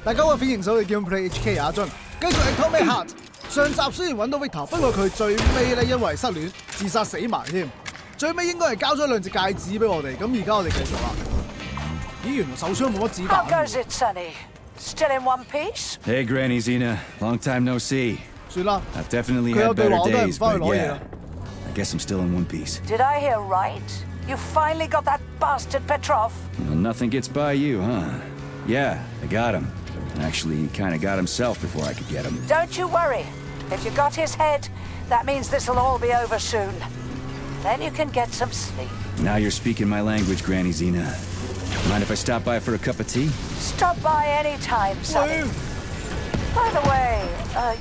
大家好，歡迎收睇 Gameplay HK 阿俊，繼續 Atomic Heart。上集雖然揾到 Victor， 不過佢最尾咧因為失戀自殺死埋添。最尾應該係交咗兩隻戒指俾我哋，咁而家我哋繼續啦。咦，原來手槍冇乜子彈。How goes it, Sonny? Still in one piece? Hey, Granny Zena. Long time no see. 算啦， I've definitely 佢有 had 對話 better 我都係唔 days, 翻去 but 攞嘢 yeah, 啦。I guess I'm still in one piece. Did I hear right? You finally got that bastard Petrov? Well, nothing gets by you, huh? Yeah, I got him. Actually, he kind of got himself before I could get him. Don't you worry. If you got his head, that means this'll all be over soon. Then you can get some sleep. Now you're speaking my language, Granny Zena. Mind if I stop by for a cup of tea? Stop by any time, Sonny. By the way,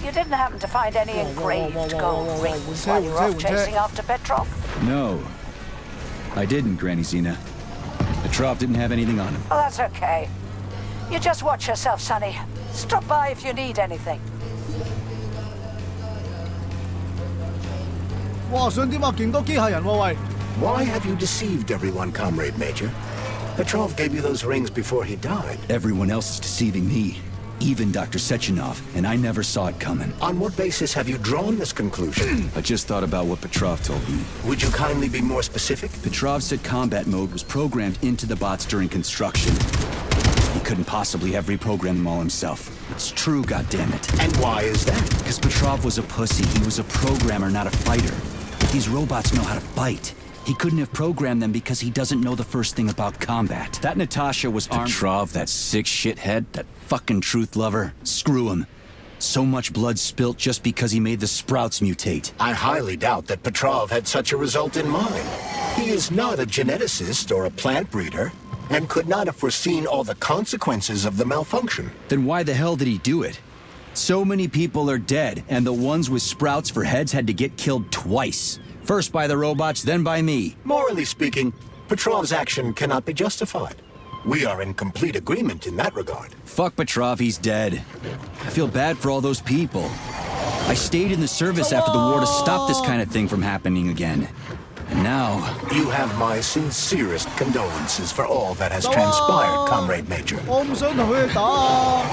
you didn't happen to find any engraved gold rings while you were off chasing after Petrov? No. I didn't, Granny Zena. Petrov didn't have anything on him. Oh, that's okay. You just watch yourself, Sonny. Stop by if you need anything. 哇，想點啊？勁多機械人喎喂！ Why have you deceived everyone, Comrade Major? Petrov gave you those rings before he died. Everyone else is deceiving me. Even Dr. Sechenov, and I never saw it coming. On what basis have you drawn this conclusion? I just thought about what Petrov told me. Would you kindly be more specific? Petrov said combat mode was programmed into the bots during construction. He couldn't possibly have reprogrammed them all himself. It's true, goddammit. And why is that? Because Petrov was a pussy. He was a programmer, not a fighter. But these robots know how to fight. He couldn't have programmed them because he doesn't know the first thing about combat. That Natasha was armed. Petrov, that sick shithead, that fucking truth lover. Screw him. So much blood spilt just because he made the sprouts mutate. I highly doubt that Petrov had such a result in mind. He is not a geneticist or a plant breeder, and could not have foreseen all the consequences of the malfunction. Then why the hell did he do it? So many people are dead, and the ones with sprouts for heads had to get killed twice. First by the robots, then by me. Morally speaking, Petrov's action cannot be justified. We are in complete agreement in that regard. Fuck Petrov, he's dead. I feel bad for all those people. I stayed in the service after the war to stop this kind of thing from happening again. And now... You have my sincerest condolences for all that has transpired, Comrade Major. 我唔想同佢哋打啊！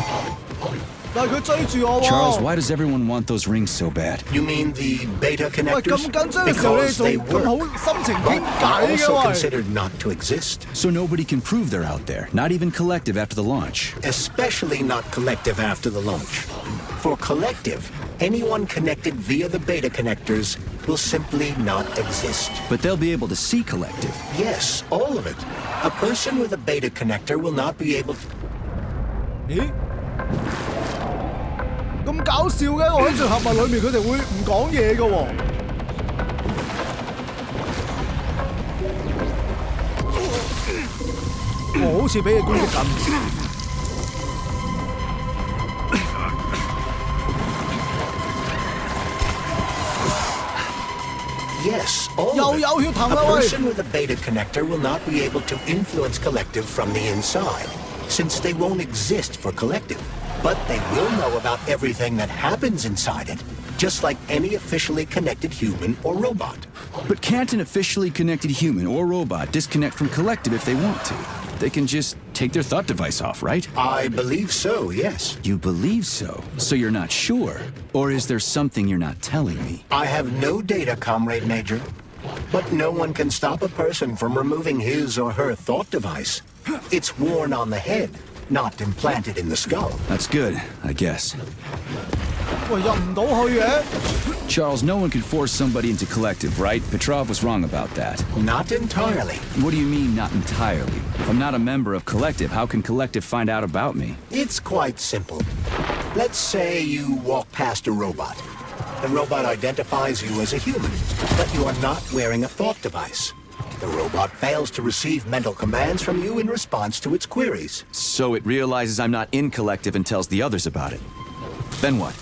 但係佢追住我喎。 Charles, why does everyone want those rings so bad? You mean the beta 喂， connectors? 咁緊張嘅時候你 Because 仲 they 咁好 were 心情傾偈嘅 also 喂。 considered not to exist. So nobody can prove they're out there, not even Collective after the launch. Especially not Collective after the launch. For Collective, anyone connected via the beta connectors will simply not exist. But they'll be able to see Collective. Yes, all of it. A person with a beta connector will not be able to... 咦？咁搞笑嘅，我喺聚合物裏面佢哋會唔講嘢嘅喎。我好似俾佢攻擊緊。 Yes, all of it. 又有血藤啦 A 喂！ person with a beta connector will not be able to influence Collective from the inside, since they won't exist for Collective. But they will know about everything that happens inside it, just like any officially connected human or robot. But can't an officially connected human or robot disconnect from Collective if they want to? They can just take their thought device off, right? I believe so, yes. You believe so? So you're not sure? Or is there something you're not telling me? I have no data, Comrade Major. But no one can stop a person from removing his or her thought device. It's worn on the head, not implanted in the skull. That's good, I guess. 喂，入唔到去嘅。 Charles, no one can force somebody into Collective, right? Petrov was wrong about that. Not entirely. What do you mean, not entirely? If I'm not a member of Collective, how can Collective find out about me? It's quite simple. Let's say you walk past a robot. The robot identifies you as a human, but you are not wearing a thought device. The robot fails to receive mental commands from you in response to its queries. So it realizes I'm not in Collective and tells the others about it. Then what?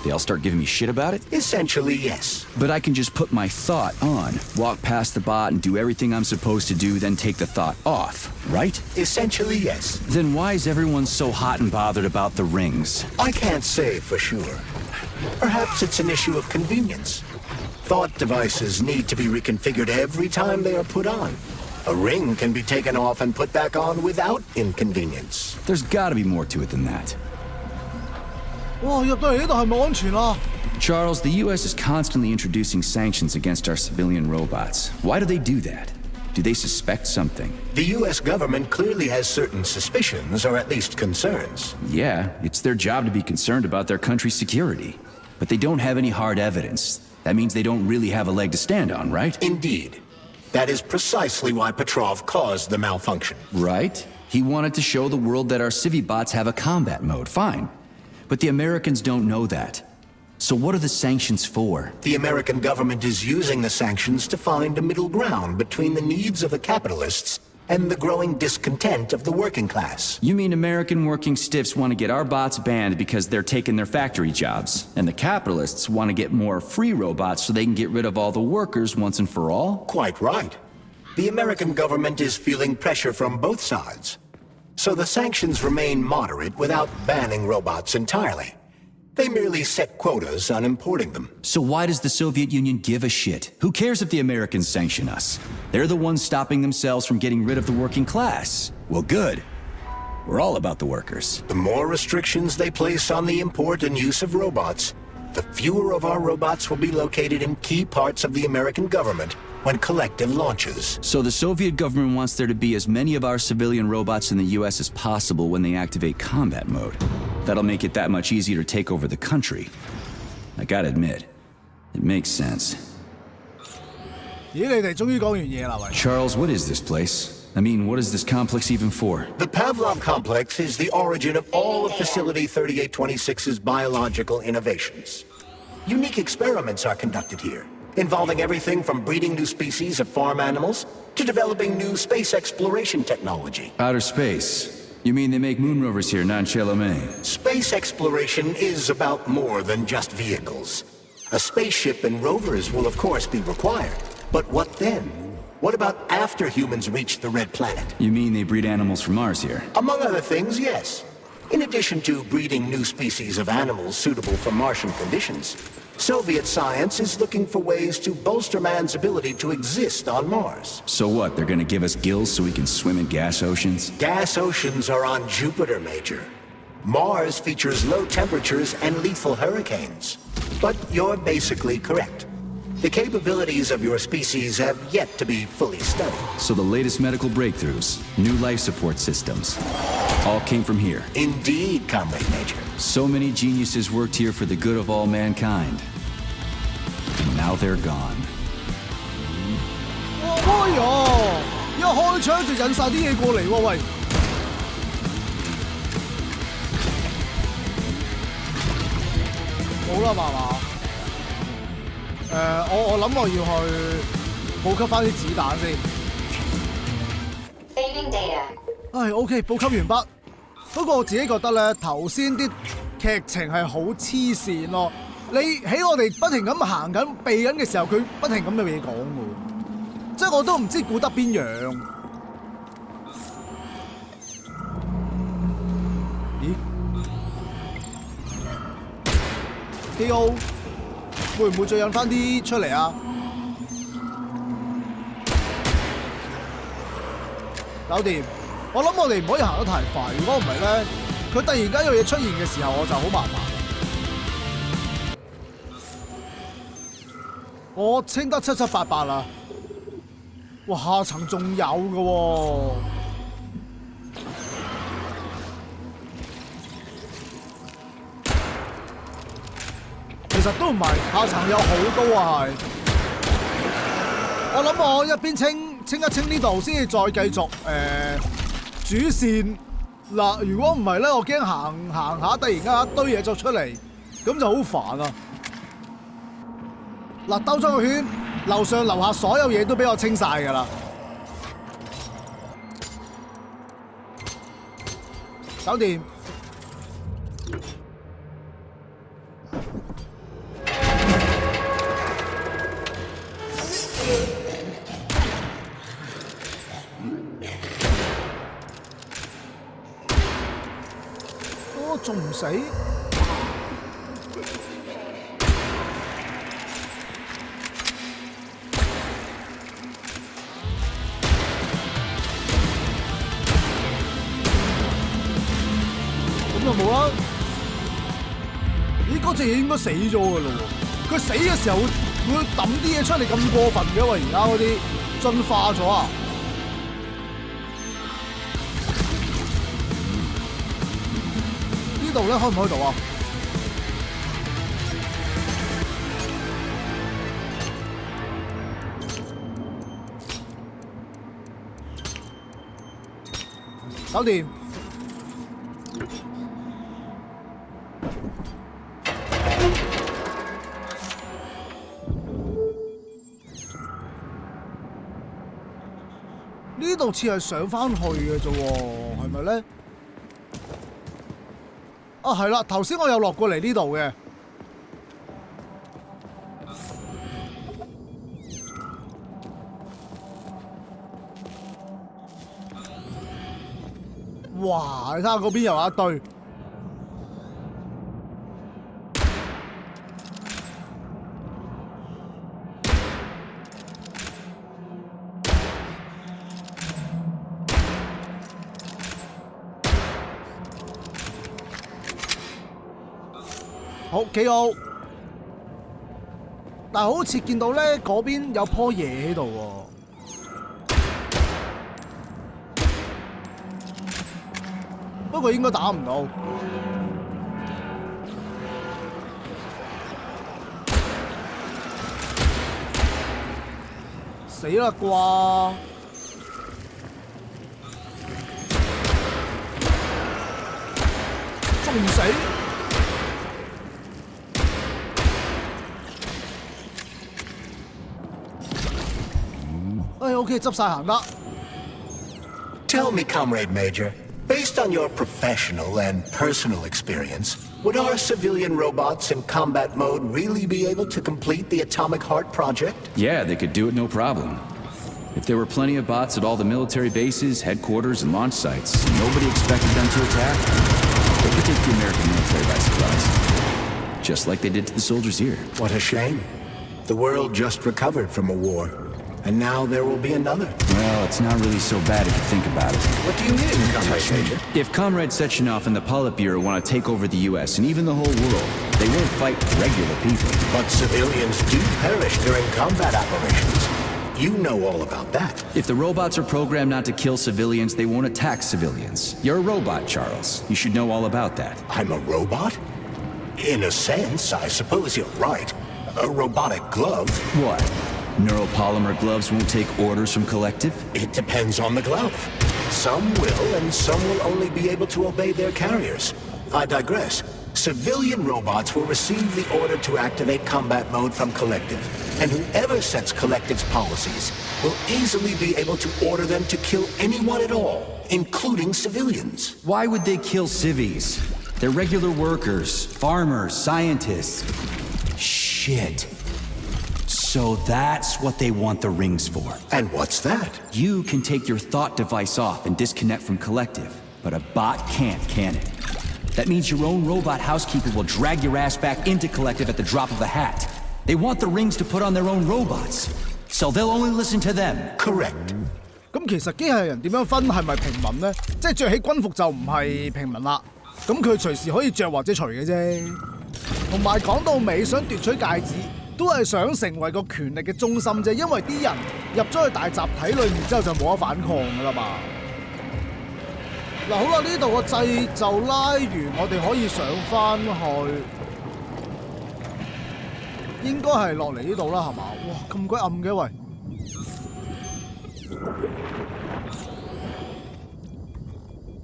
They all start giving me shit about it? Essentially, yes. But I can just put my thought on, walk past the bot and do everything I'm supposed to do, then take the thought off, right? Essentially, yes. Then why is everyone so hot and bothered about the rings? I can't say for sure. Perhaps it's an issue of convenience. Thought devices need to be reconfigured every time they are put on. A ring can be taken off and put back on without inconvenience. There's gotta be more to it than that. 哇！入到嚟呢度係咪安全啊？ Charles, the US is constantly introducing sanctions against our civilian robots. Why do they do that? Do they suspect something? The US government clearly has certain suspicions, or at least concerns. Yeah, it's their job to be concerned about their country's security. But they don't have any hard evidence. That means they don't really have a leg to stand on, right? Indeed. That is precisely why Petrov caused the malfunction. Right? He wanted to show the world that our Civibots have a combat mode, fine. But the Americans don't know that. So what are the sanctions for? The American government is using the sanctions to find a middle ground between the needs of the capitalists and the growing discontent of the working class. You mean American working stiffs want to get our bots banned because they're taking their factory jobs, and the capitalists want to get more free robots so they can get rid of all the workers once and for all? Quite right. The American government is feeling pressure from both sides. So the sanctions remain moderate without banning robots entirely. They merely set quotas on importing them. So why does the Soviet Union give a shit? Who cares if the Americans sanction us? They're the ones stopping themselves from getting rid of the working class. Well, good. We're all about the workers. The more restrictions they place on the import and use of robots, the fewer of our robots will be located in key parts of the American government when collective launches. So the Soviet government wants there to be as many of our civilian robots in the US as possible when they activate combat mode. That'll make it that much easier to take over the country. I gotta admit, it makes sense. 咦，你哋終於講完嘢啦，喂！ Charles, what is this place? I mean, what is this complex even for? The Pavlov complex is the origin of all of Facility 3826's biological innovations. Unique experiments are conducted here, involving everything from breeding new species of farm animals to developing new space exploration technology. Outer space. You mean they make moon rovers here, not in Chelomey? Space exploration is about more than just vehicles. A spaceship and rovers will of course be required. But what then? What about after humans reach the Red Planet? You mean they breed animals from Mars here? Among other things, yes. In addition to breeding new species of animals suitable for Martian conditions, Soviet science is looking for ways to bolster man's ability to exist on Mars. So what, they're gonna give us gills so we can swim in gas oceans? Gas oceans are on Jupiter, Major. Mars features low temperatures and lethal hurricanes. But you're basically correct. The capabilities of your species have yet to be fully studied. So the latest medical breakthroughs, new life support systems, all came from here. Indeed, Comrade Major. So many geniuses worked here for the good of all mankind. And now they're gone. 哎呀！一開槍就引晒啲嘢過嚟喎，喂！冇啦嘛？我諗我要去補給翻啲子彈先。Saving data. 唉 ，OK， 補給完畢。不過我自己覺得咧，頭先啲劇情係好黐線咯。你喺我哋不停咁行緊、避緊嘅時候，佢不停咁有嘢講嘅，即係我都唔知顧得邊樣。咦 ？KO 會唔會再引翻啲出嚟啊？搞掂。我諗我哋唔可以行得太快，如果唔係咧，佢突然間有嘢出現嘅時候，我就好麻煩。我清得七七八八啦。哇，下層仲有嘅喎。其實都唔係，下層有好多啊係。我諗我一邊清一清呢度，先至再繼續主線嗱。如果唔係咧，我驚行下，突然間一堆嘢就出嚟，咁就好煩啊！嗱，兜咗個圈，樓上樓下所有嘢都俾我清晒㗎啦，搞掂。仲唔死？就冇啦。咦，嗰隻嘢應該死咗㗎咯喎！佢死嘅時候會抌啲嘢出嚟咁過分嘅喎，而家嗰啲進化咗啊！呢度咧開唔開到啊？搞掂。呢度似係上返去嘅啫喎，係咪咧？啊，係啦，頭先我有落過嚟呢度嘅。哇！你睇下嗰邊又有一堆。好，幾好。但係好似見到咧嗰邊有棵嘢喺度喎。不過應該打唔到。死啦啩！仲唔死？OK， 執晒行得。Tell me, Comrade Major, based on your professional and personal experience, would our civilian robots in combat mode really be able to complete the Atomic Heart project? Yeah, they could do it no problem. If there were plenty of bots at all the military bases, headquarters, and launch sites, nobody expected them to attack. They could take the American military by surprise. Just like they did to the soldiers here. What a shame. The world just recovered from a war. And now there will be another. Well, it's not really so bad if you think about it. What do you mean, Comrade Major? If Comrade Sechenov and the Politburo want to take over the U.S. and even the whole world, they won't fight regular people. But civilians do perish during combat operations. You know all about that. If the robots are programmed not to kill civilians, they won't attack civilians. You're a robot, Charles. You should know all about that. I'm a robot? In a sense, I suppose you're right. A robotic glove. What? Neuropolymer gloves won't take orders from Collective? It depends on the glove. Some will, and some will only be able to obey their carriers. I digress. Civilian robots will receive the order to activate combat mode from Collective, and whoever sets Collective's policies will easily be able to order them to kill anyone at all, including civilians. Why would they kill civvies? They're regular workers, farmers, scientists. Shit. So that's what they want the rings for. And what's that? You can take your thought device off and disconnect from Collective, but a bot can't, can it? That means your own robot housekeeper will drag your ass back into Collective at the drop of a hat. They want the rings to put on their own robots, so they'll only listen to them. Correct. 咁其實機械人點樣分係咪平民呢？即係着起軍服就唔係平民啦。咁佢隨時可以着或者除嘅啫。同埋講到尾，想奪取戒指，都係想成為個權力嘅中心啫。因為啲人入咗去大集體裏面之後就冇得反抗㗎啦嘛。嗱，好啦，呢度個掣就拉完，我哋可以上返去，應該係落嚟呢度啦，係嘛？哇，咁鬼暗嘅喂！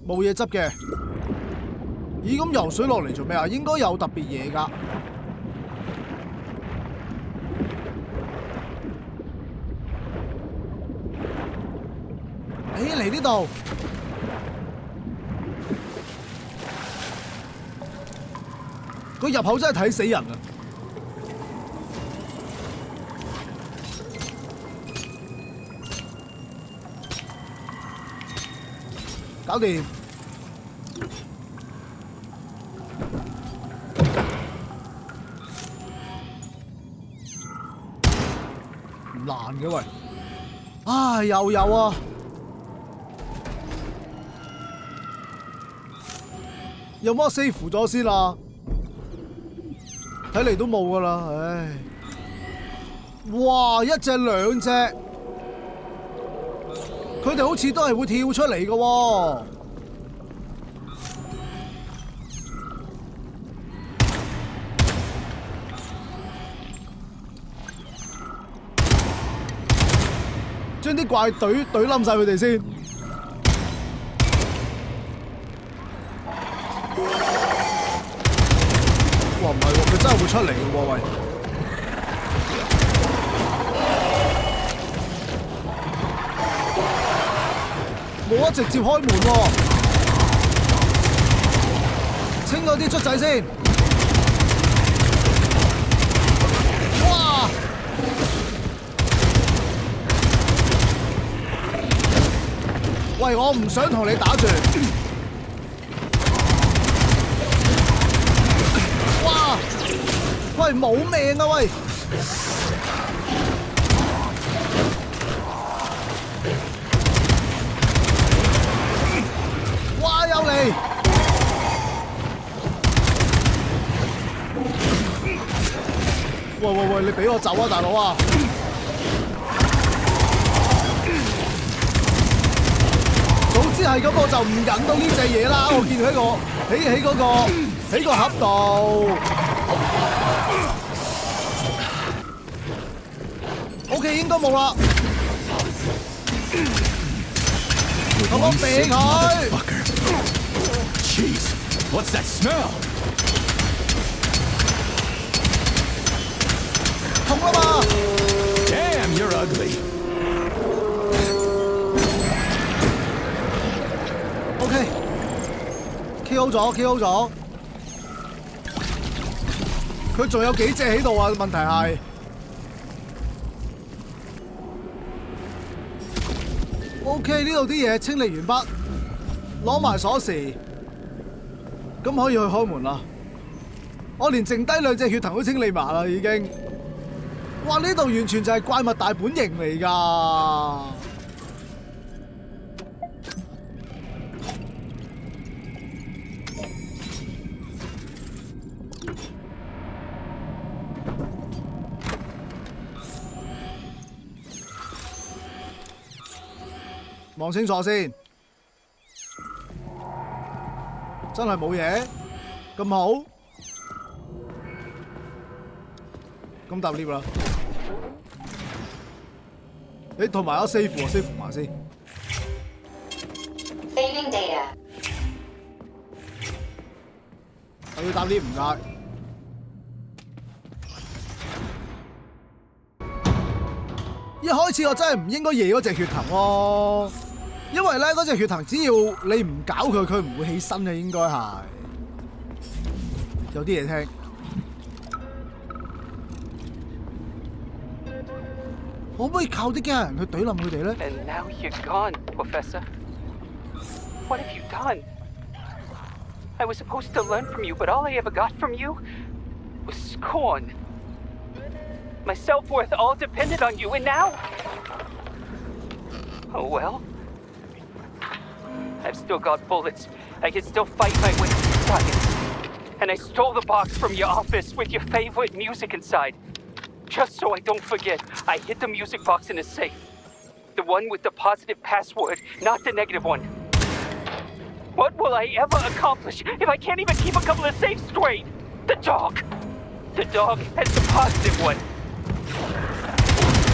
冇嘢執嘅。咦，咁游水落嚟做咩啊？應該有特別嘢㗎。嚟呢度。個入口真係睇死人啊！搞掂。唔難嘅喂，啊又有啊！有冇 save 咗先啊？睇嚟都冇噶啦，唉！哇，一隻兩隻，佢哋好似都係會跳出嚟噶喎。將啲怪懟冧晒佢哋先。哇，唔係喎，佢真係會出嚟嘅喎，喂！冇得直接開門喎，清咗啲卒仔先。哇！喂，我唔想同你打住。哇！喂，冇命啊喂！哇！又嚟！喂，你俾我走啊，大佬啊！早知係咁，我就唔忍到呢隻嘢啦！我見佢喺個盒度。OK， 應該冇啦。咁我避佢。Jeez, what's that smell? 痛啦嘛 Damn, you're ugly. OK，KO 咗。佢仲有幾隻喺度啊？問題係。OK， 呢度啲嘢清理完畢，攞埋鎖匙，咁可以去開門啦。我連剩低兩隻血藤都清理埋啦，已經。哇！呢度完全就係怪物大本營嚟㗎。望清楚先，真係冇嘢，咁好，咁搭 lift 啦。誒，同埋有 save 埋先。Saving data。我要搭 lift 唔該。一開始我真係唔應該惹嗰隻血藤喎，因為咧嗰隻血藤只要你唔搞佢，佢唔會起身嘅，應該係。有啲嘢聽。可唔可以靠啲機械人去懟冧佢哋咧 And now you're gone, Professor. What have you done? I was supposed to learn from you, but all I ever got from you was scorn. My self-worth all depended on you, and now... Oh well. I've still got bullets. I can still fight my way through science. And I stole the box from your office with your favorite music inside. Just so I don't forget, I hid the music box in a safe. The one with the positive password, not the negative one. What will I ever accomplish if I can't even keep a couple of safes straight? The dog! The dog has the positive one.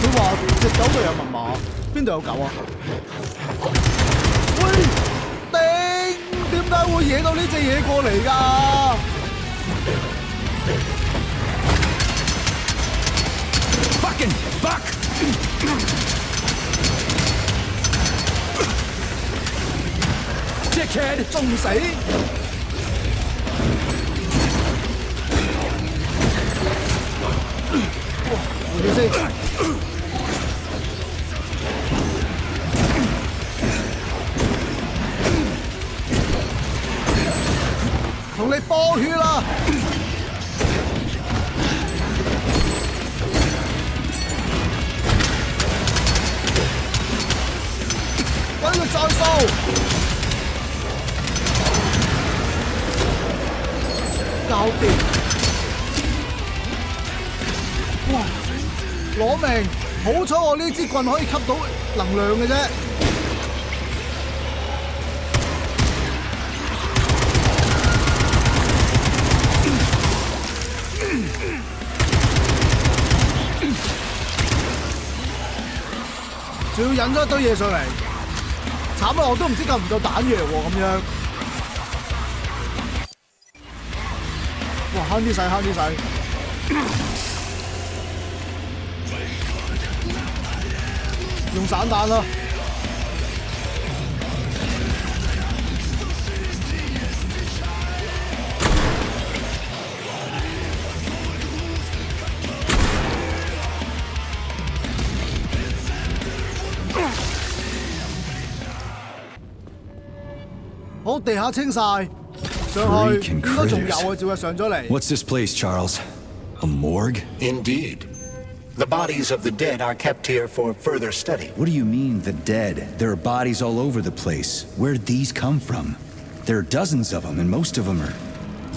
佢話隻狗度有密碼，邊度有狗啊？喂，頂！點解會惹到呢隻嘢過嚟㗎？Fucking fuck! Dickhead! 仲死！哇！回佢先。同你波血啦！揾佢再掃！搞掂！哇！攞命！好彩我呢支棍可以吸到能量嘅啫。仲要引咗一堆嘢上嚟，慘啊！我都唔知夠唔夠彈藥喎咁樣。哇！慳啲使，慳啲使。用散彈啦！好，地下清晒，上去應該仲有啊，照佢上咗嚟。What's this place, Charles? A morgue? Indeed. The bodies of the dead are kept here for further study. What do you mean, the dead? There are bodies all over the place. Where'd these come from? There are dozens of them, and most of them are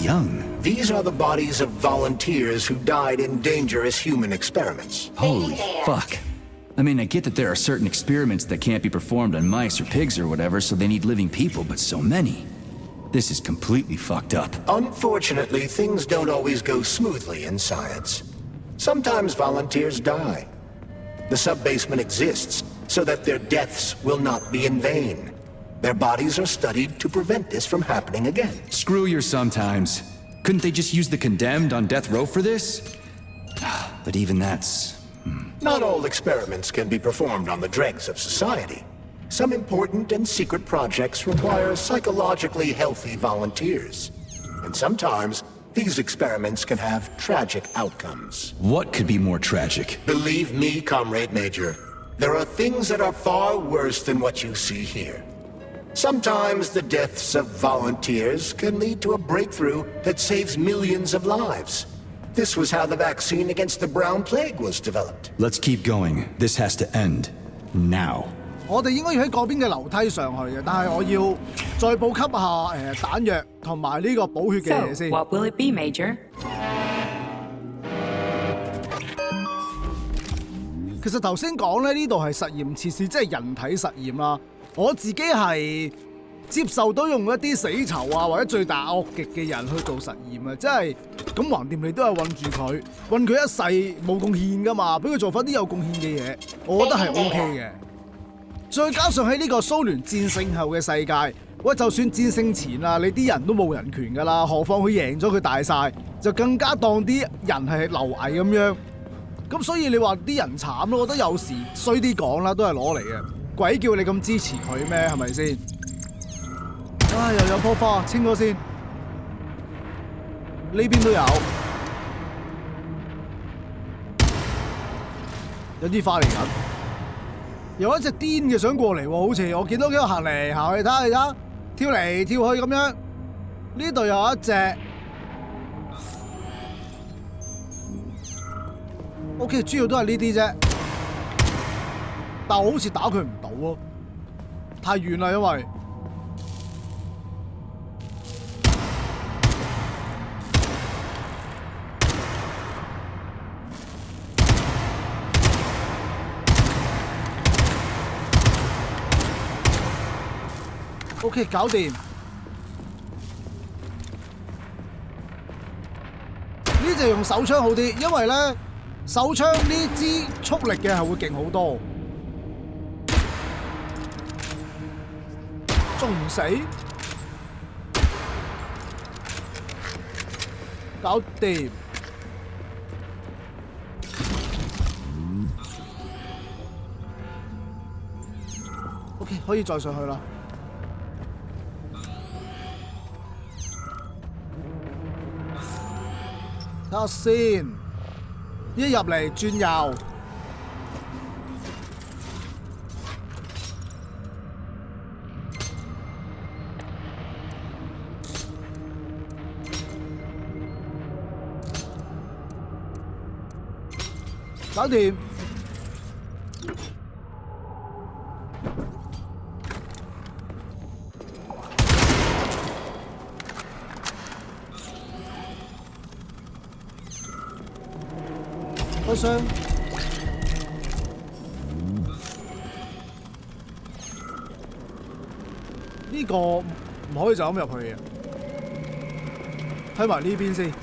young. These are the bodies of volunteers who died in dangerous human experiments. Holy fuck. I mean, I get that there are certain experiments that can't be performed on mice or pigs or whatever, so they need living people, but so many. This is completely fucked up. Unfortunately, things don't always go smoothly in science. Sometimes volunteers die. The sub-basement exists so that their deaths will not be in vain. Their bodies are studied to prevent this from happening again. Screw your sometimes. Couldn't they just use the condemned on death row for this? But even that's... Not all experiments can be performed on the dregs of society. Some important and secret projects require psychologically healthy volunteers. And sometimes, these experiments can have tragic outcomes. What could be more tragic? Believe me, Comrade Major, there are things that are far worse than what you see here. Sometimes the deaths of volunteers can lead to a breakthrough that saves millions of lives. This was how the vaccine against the brown plague was developed. Let's keep going. This has to end. Now. 我哋應該要喺嗰邊嘅樓梯上去嘅，但係我要再補給下彈藥同埋呢個補血嘅嘢先。So, what will it be, Major? 其實頭先講咧，呢度係實驗設施，即係人體實驗啦。我自己係接受到用一啲死囚啊，或者罪大惡極嘅人去做實驗啊，即係咁橫掂你都係韞住佢，韞佢一世冇貢獻噶嘛，俾佢做翻啲有貢獻嘅嘢，我覺得係 OK 嘅。再加上喺呢個蘇聯戰勝後嘅世界，喂，就算戰勝前啊，你啲人都冇人權㗎啦，何況佢贏咗佢大晒，就更加當啲人係流危咁樣。咁所以你話啲人慘咯，我覺得有時衰啲講啦，都係攞嚟嘅。鬼叫你咁支持佢咩？係咪先？唉，又有棵花，清咗先。呢邊都有，有啲花嚟緊。有一隻癲嘅想過嚟喎，好似我見到幾個行嚟行去，睇下你睇，跳嚟跳去咁樣。呢度有一隻 ，OK， 主要都係呢啲啫。但我好似打佢唔到喎，太遠啦，因為。OK， 搞掂。呢隻用手槍好啲，因為咧手槍呢支速力嘅係會勁好多。仲唔死？搞掂。OK， 可以再上去啦。睇下先，一入嚟轉右，搞掂。多箱。呢個唔可以就咁入去嘅。睇埋呢邊先，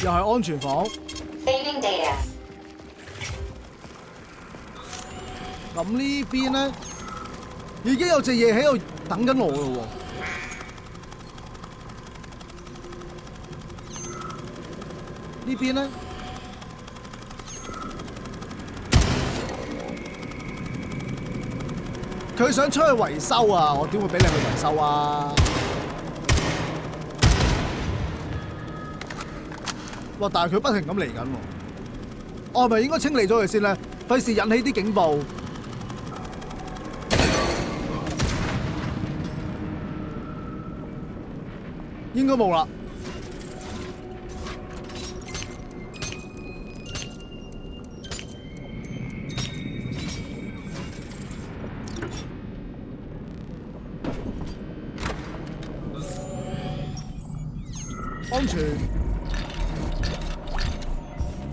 又係安全房。Saving data. 咁呢邊咧，已經有隻嘢喺度等緊我咯喎。呢邊咧，佢想出去維修啊！我點會俾你去維修啊？哇！但係佢不停咁嚟緊喎，我係咪應該清理咗佢先咧？費事引起啲警報。應該冇啦。安全？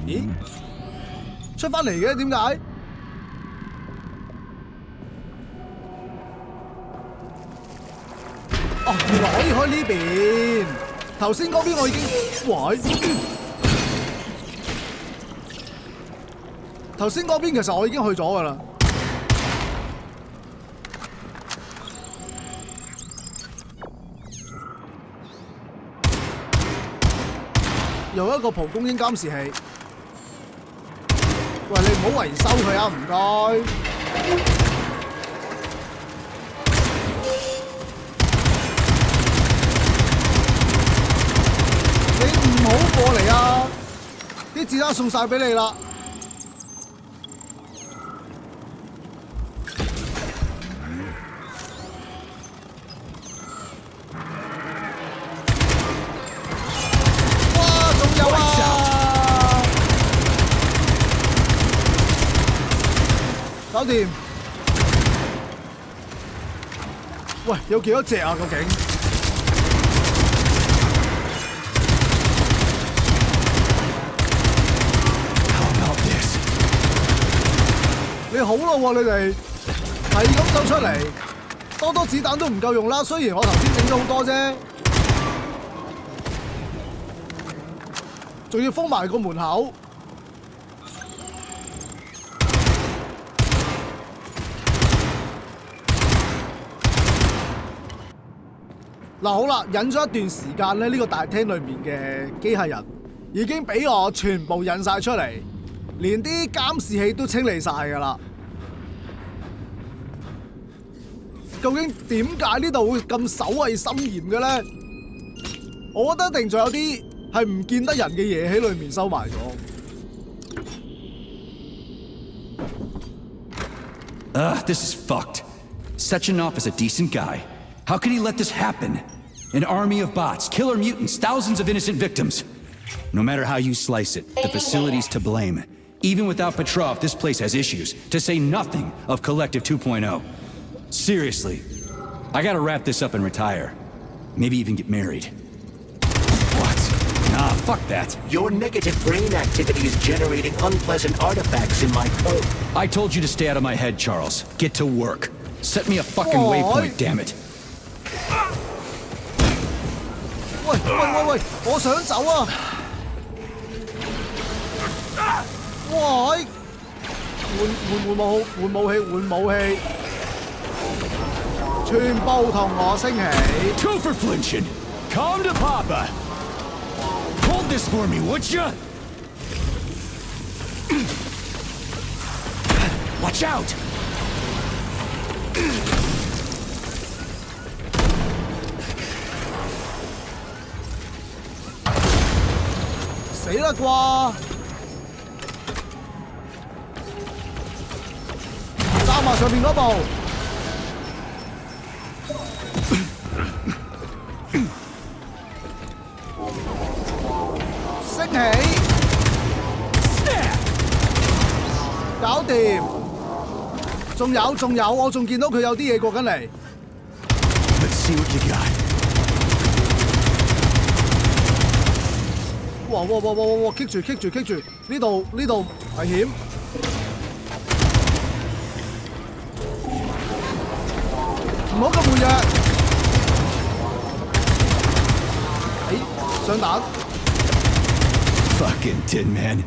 咦？出返嚟嘅點解？哦，原來可以開呢邊。頭先嗰邊我已經，喂！頭先嗰邊其實我已經去咗㗎啦。又一個蒲公英監視器。喂，你唔好維修佢啊，唔該。你唔好過嚟啊！啲子彈送晒俾你啦。哇，仲有啊！搞掂。喂，有幾多隻啊？究竟？你好咯喎，你哋係咁走出嚟，多子彈都唔夠用啦。雖然我頭先整咗好多啫，仲要封埋個門口。嗱好啦，忍咗一段時間咧，呢個大廳裏面嘅機械人已經俾我全部引晒出嚟，連啲監視器都清理晒㗎啦。究竟點解呢度會咁守衞森嚴嘅咧？我覺得一定仲有啲係唔見得人嘅嘢喺裏面收埋咗。This is fucked. Sechenov is a decent guy. How could he let this happen? An army of bots, killer mutants, thousands of innocent victims. No matter how you slice it, the facility's to blame. Even without Petrov, this place has issues, to say nothing of Collective 2.0. Seriously, I gotta wrap this up and retire. Maybe even get married. What? Nah, fuck that. Your negative brain activity is generating unpleasant artifacts in my code. I told you to stay out of my head, Charles. Get to work. Set me a fucking waypoint, damn it. 喂，我想走啊！喂，換武器，全部同我升起。 Two for flinching. Calm to Papa. Hold this for me, would ya? Watch out! 死啦啩！揸埋上面嗰部。升起，搞掂。仲有，我仲見到佢有啲嘢過緊嚟。Let's see what you got. 哇！棘住！呢度危險！唔好咁活躍！上彈 Fucking Tin Man.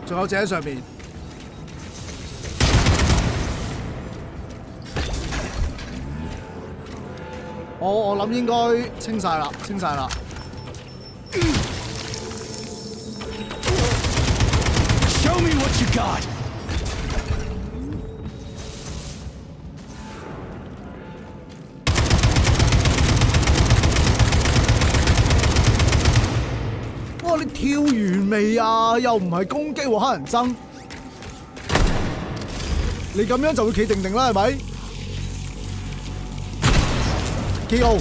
仲有隻喺上面。我諗應該清晒啦。Show me what you got. 哇！你跳完未啊？又唔係攻擊喎，乞人憎！你咁樣就會企定定啦，係咪？KO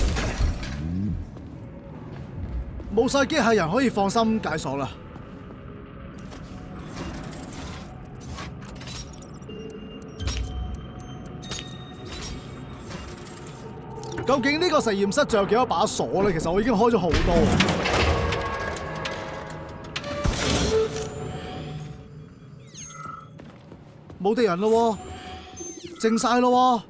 冇晒機械人可以放心解鎖啦。究竟呢個實驗室仲有幾多把鎖咧？其實我已經開咗好多。冇敵人咯喎，靜晒咯喎。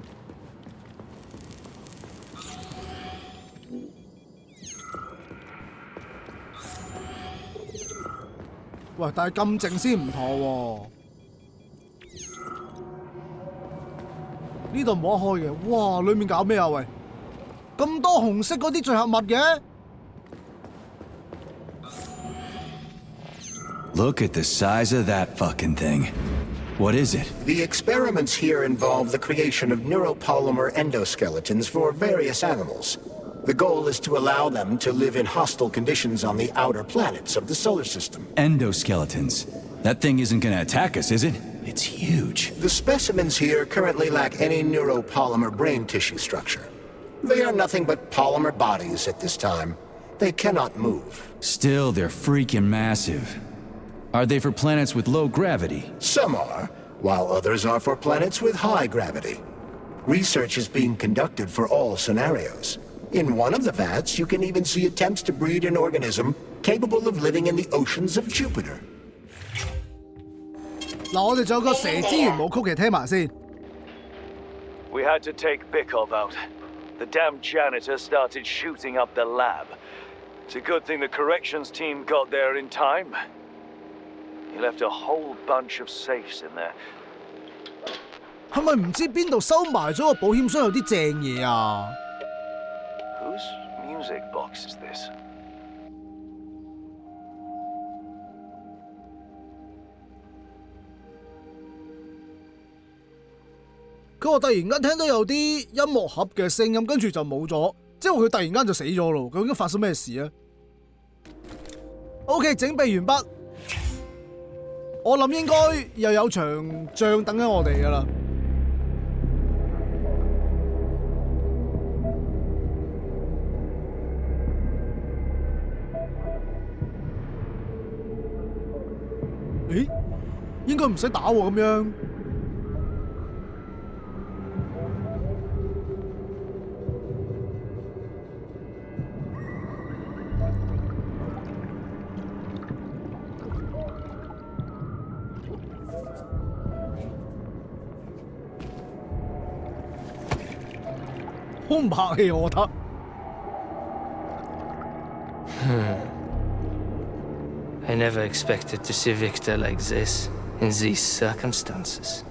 喂，但係咁靜先唔妥喎。呢度冇得開嘅，哇！裡面搞咩啊？喂，咁多紅色嗰啲聚合物嘅。Look at the size of that fucking thing. What is it? The experiments here involve the creation of neuropolymer endoskeletons for various animals. The goal is to allow them to live in hostile conditions on the outer planets of the solar system. Endoskeletons. That thing isn't gonna attack us, is it? It's huge. The specimens here currently lack any neuropolymer brain tissue structure. They are nothing but polymer bodies at this time. They cannot move. Still, they're freaking massive. Are they for planets with low gravity? Some are, while others are for planets with high gravity. Research is being conducted for all scenarios. In one of the vats, you can even see attempts to breed an organism capable of living in the oceans of Jupiter. 嗱，我哋仲有個蛇之元舞曲，其實聽埋先。We had to take Bikov out. The damn janitor started shooting up the lab. It's a good thing the corrections team got there in time. He left a whole bunch of safes in there. 係咪唔知邊度收埋咗個保險箱有啲正嘢啊？ Whose music box is this? 佢話突然間聽到有啲音樂盒嘅聲音，跟住就冇咗，即係佢突然間就死咗咯。究竟發生咩事啊 ？OK， 整備完畢。我諗應該又有場仗等緊我哋㗎啦。咦？應該唔使打喎咁樣。好唔客氣，我覺得。I never expected to see Victor like this, in these circumstances.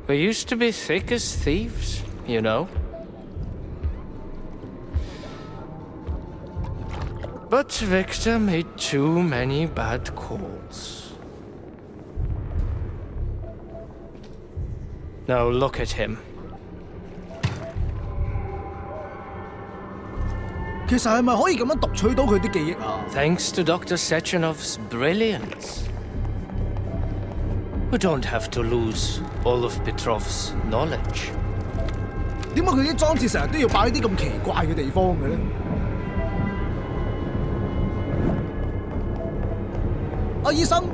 We used to be thick as thieves, you know. But Victor made too many bad calls. Now look at him. 其實係咪可以咁樣讀取到佢啲記憶啊 Thanks to Dr. Sechenov's brilliance. We don't have to lose all of Petrov's knowledge. 點解佢啲裝置成日都要擺喺啲咁奇怪嘅地方嘅咧？醫生。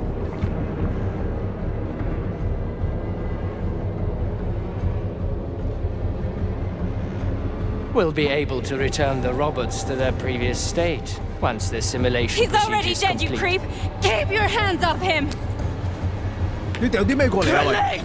We'll be able to return the robots to their previous state once the simulation He's already dead, you creep! Keep your hands off him! 你掉啲咩過嚟啊？喂！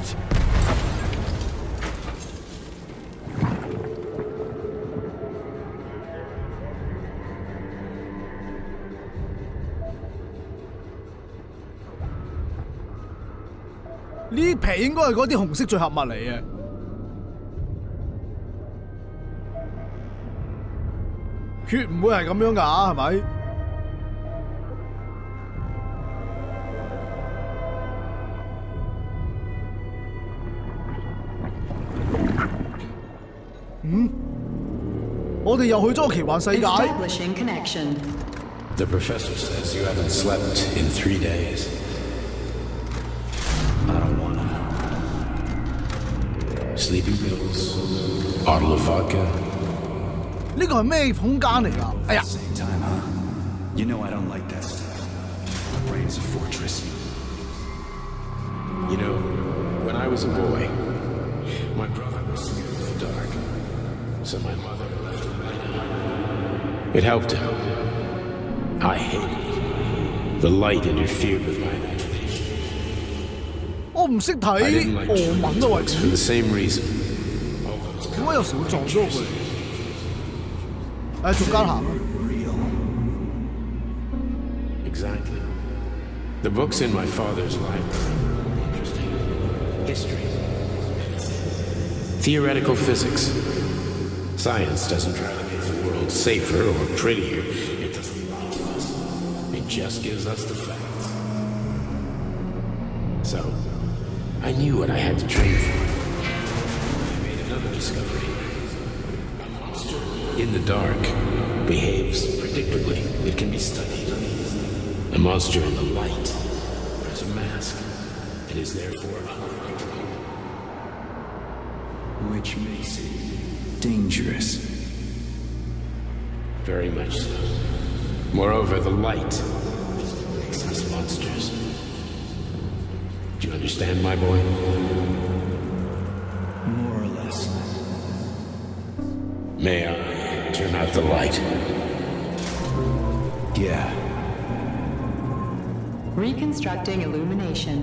呢皮應該係嗰啲紅色聚合物嚟嘅。 血唔會係咁樣㗎，係咪？我哋又去咗個奇幻世界。 Establishing connection. The professor says you haven't slept in 3 days. I don't wanna. Sleeping pills, bottle of vodka. 呢個係咩空間嚟㗎？哎呀！ Same time, huh? You know I don't like that stuff. My brain's a fortress. You know, when I was a boy, my brother was scared of the dark, so my mother left the light on. It helped him. I hated it. The light interfered with my imagination. 我唔識 I 睇 didn't like 俄 children's 文啊，喂！ books for the same reason. 點解有時會撞咗佢？誒，逐間行啊！ Exactly. The books in my father's library were interesting. History. Theoretical physics. Science doesn't try to make the world safer or prettier. It doesn't lie to us. It just gives us the facts. So, I knew what I had to train for. I made another discovery. A monster in the dark behaves predictably. It can be studied. A monster in the light wears a mask and is therefore unpredictable. Which makes it dangerous. Very much so. Moreover, the light makes us monsters. Do you understand, my boy? More or less. May I turn out the light? Yeah. Reconstructing illumination.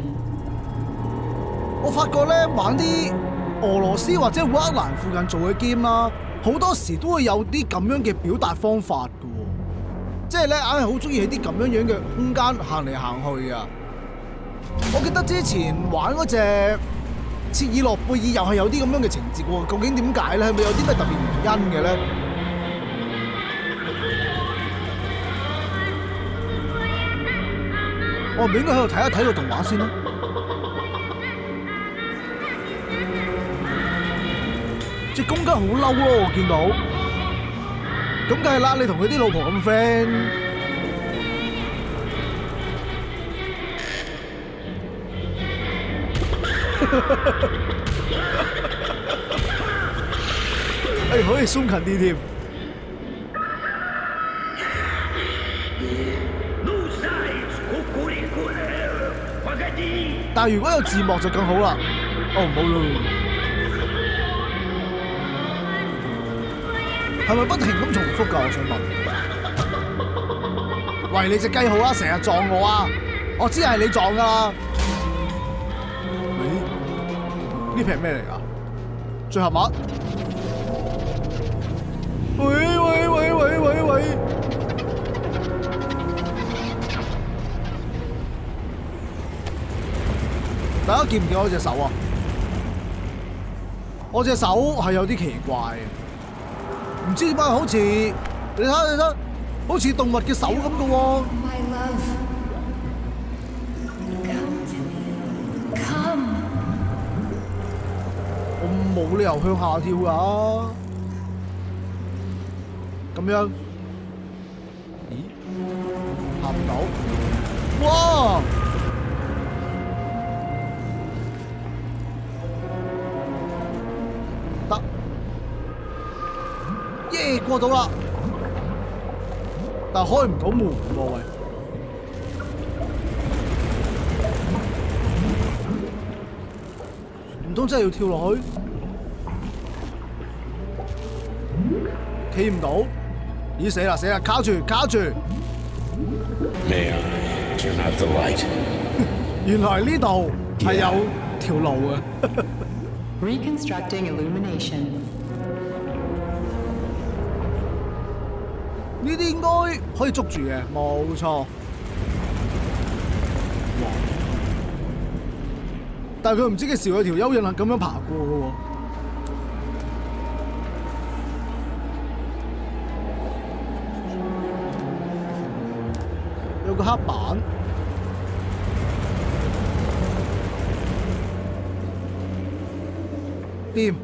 我發覺咧玩啲俄羅斯或者烏克蘭附近做嘅 game 啦，好多時都會有啲咁樣嘅表達方法嘅喎，即係咧硬係好中意喺啲咁樣樣嘅空間行嚟行去啊！我記得之前玩嗰隻切爾諾貝爾又係有啲咁樣嘅情節喎，究竟點解咧？係咪有啲咩特別原因嘅咧？ 我唔應該喺度睇一睇個動畫先啦。隻公雞好嬲咯，我見到。咁梗係啦，你同佢啲老婆咁 friend。可以鬆近啲添。 但係如果有字幕就更好啦。哦，冇咯。係咪不停咁重複㗎？我想問。喂，你隻雞好啦，成日撞我啊！我知係你撞㗎啦。咦？呢片係咩嚟㗎？聚合物？喂！ 大家見唔見我隻手啊？我隻手係有啲奇怪嘅，唔知點解好似你睇，好似動物嘅手咁嘅喎。我冇理由向下跳㗎。咁樣，咦？下唔到。哇！ 過到啦，但係開唔到門喎喂！唔通真係要跳落去？企唔到，咦死啦死啦，卡住卡住！ May I turn out the light? 原來呢度係有條路嘅。Reconstructing illumination. 呢啲應該可以捉住嘅，冇錯。但係佢唔知幾時有條蚯蚓係咁樣爬過嘅喎。有個黑板。掂。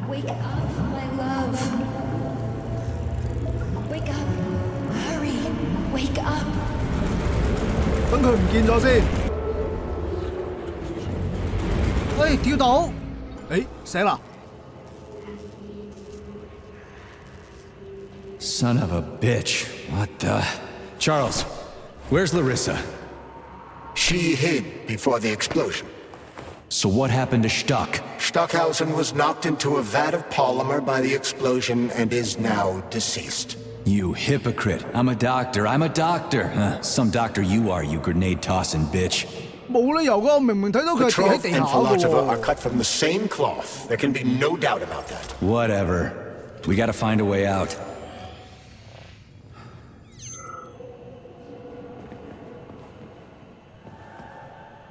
Wake up, my love. Wake up. Hurry. Wake up. 等佢唔見咗先。喂，跳到！誒，醒啦！ Son of a bitch. What the... Charles, where's Larissa? She hid before the explosion. So what happened to Stuck? Stockhausen was knocked into a vat of polymer by the explosion and is now deceased. You hypocrite. I'm a doctor. Huh? Some doctor you are, you grenade-tossing bitch. 冇理由㗎，明明睇到佢係跌喺 Petrov 地 and 下㗎 Filotova are 喎。 cut from the same cloth. There can be no doubt about that. Whatever. We gotta find a way out.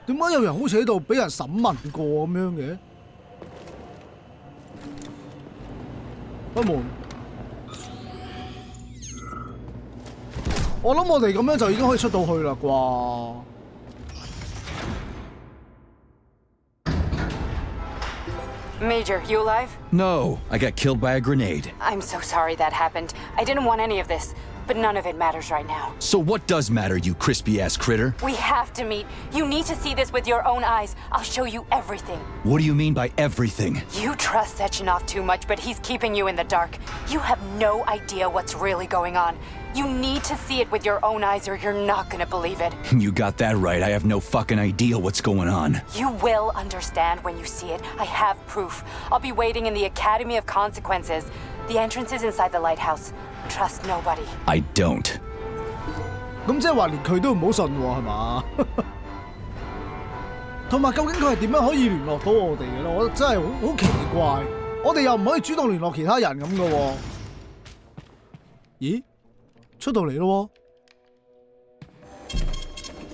點解有人好似喺度俾人審問過咁樣嘅？開門。我諗我哋咁樣就已經可以出到去啦啩。Major, you alive? No, I got killed by a grenade. I'm so sorry that happened. I didn't want any of this, but none of it matters right now. So what does matter, you crispy-ass critter? We have to meet. You need to see this with your own eyes. I'll show you everything. What do you mean by everything? You trust Sechenov too much, but he's keeping you in the dark. You have no idea what's really going on. You need to see it with your own eyes or you're not gonna believe it. You got that right. I have no fucking idea what's going on. You will understand when you see it. I have proof. I'll be waiting in the Academy of Consequences. The entrance is inside the lighthouse. Trust nobody. I don't. 咁即係話連佢都唔好信喎，係嘛？同埋究竟佢係點樣可以聯絡到我哋嘅咧？我覺得真係好奇怪。我哋又唔可以主動聯絡其他人咁嘅喎。咦？出到嚟咯喎！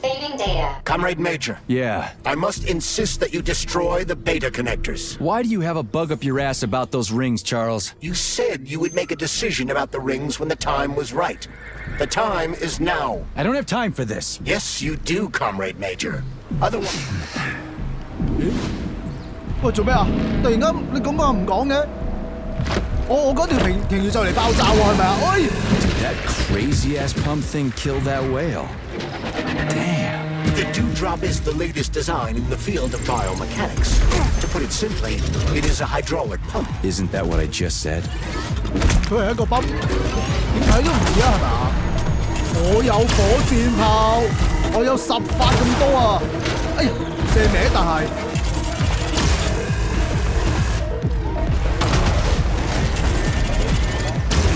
Saving data. Comrade Major. Yeah. I must insist that you destroy the beta connectors. Why do you have a bug up your ass about those rings, Charles? You said you would make a decision about the rings when the time was right. The time is now. I don't have time for this. Yes, you do, Comrade Major. Otherwise... 喂，做咩啊？突然間你咁講唔講嘅？我嗰條停魚就嚟爆炸喎，係咪啊？喂 That crazy-ass pump thing killed that whale. Damn. The dewdrop is the latest design in the field of biomechanics. To put it simply, it is a hydraulic pump. Isn't that what I just said? 佢係一個泵，點睇都唔似啊，係嘛？我有火箭炮，我有10發咁多啊！哎呀，射歪但係。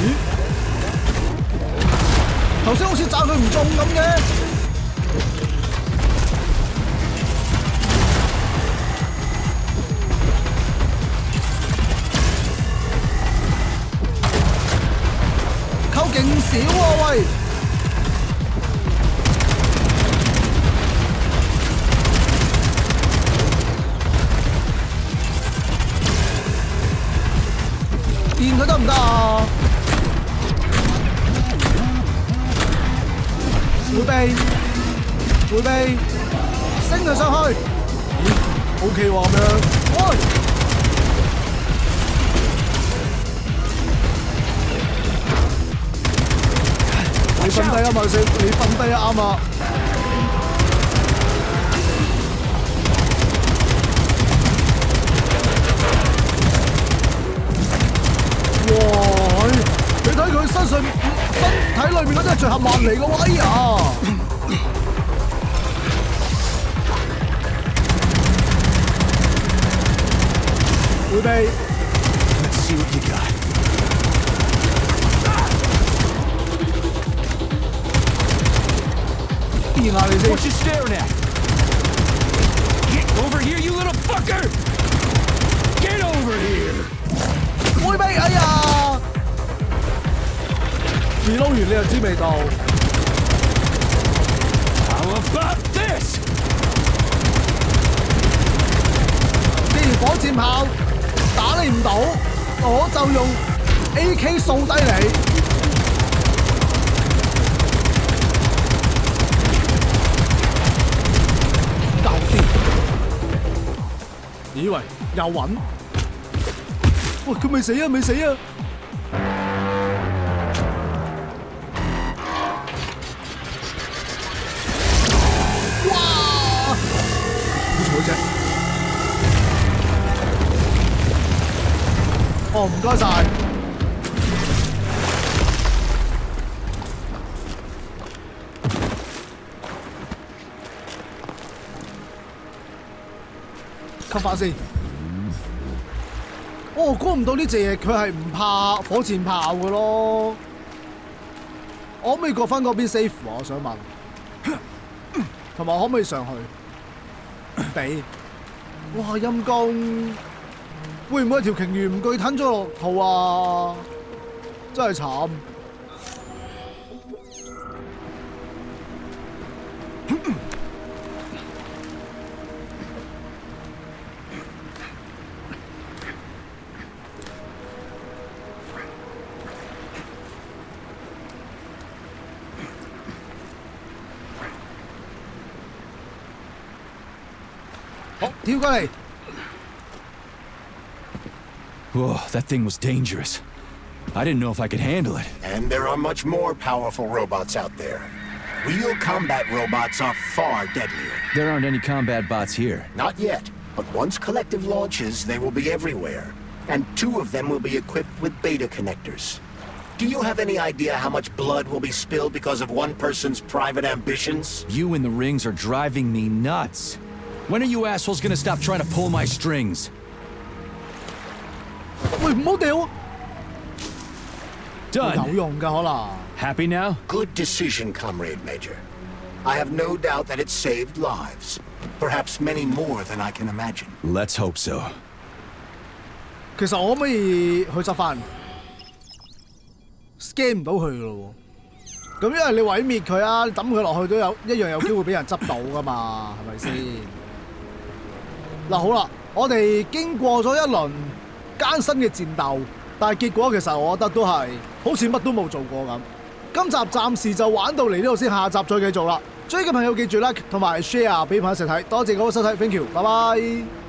咦？頭先好似炸佢唔中咁嘅。扣勁少喎，喂！電佢得唔得啊？迴避，迴避，升佢上去。咦 ？OK 喎咁樣，喂！你瞓低啊，萬四！你瞓低啊，啱啊！哇！你睇佢身體裏面嗰啲係聚合物嚟嘅喎，哎呀！電啊你先。What you staring at? Get over here, you little fucker! Get over here! 會俾哎呀！自撈完你就知味道。How about this? 既然火箭炮打你唔到，我就用 AK 掃低你。搞掂。以為又穩。喂，佢未死啊，未死啊！哇！好彩啫。哦，唔該晒。吸翻先。哦，估唔到呢隻嘢佢係唔怕火箭炮嘅咯。我可唔可以過翻嗰邊 save 啊？我想問。同埋我可唔可以上去？俾。哇，陰公！會唔會條鯨魚唔具吞咗落肚啊？真係慘！好，跳過嚟。Whoa, that thing was dangerous. I didn't know if I could handle it. And there are much more powerful robots out there. Real combat robots are far deadlier. There aren't any combat bots here. Not yet, but once Collective launches, they will be everywhere. And 2 of them will be equipped with beta connectors. Do you have any idea how much blood will be spilled because of one person's private ambitions? You and the rings are driving me nuts. When are you assholes gonna stop trying to pull my strings? 喂，唔好掉！ Done. 有用㗎可能。Happy now? Good decision, Comrade Major. I have no doubt that it saved lives. Perhaps many more than I can imagine. Let's hope so. 其實我可唔可以去執翻 ？scan 唔到佢咯喎。咁因為你毀滅佢啊，你抌佢落去都一樣有機會俾人執到㗎嘛，係咪先？嗱好啦，我哋經過咗一輪艱辛嘅戰鬥，但係結果其實我覺得都係好似乜都冇做過咁。今集暫時就玩到嚟呢度先，下集再繼續啦。追嘅朋友記住 like 同埋 share 俾朋友一齊睇，多謝各位收睇 ，thank you，拜拜。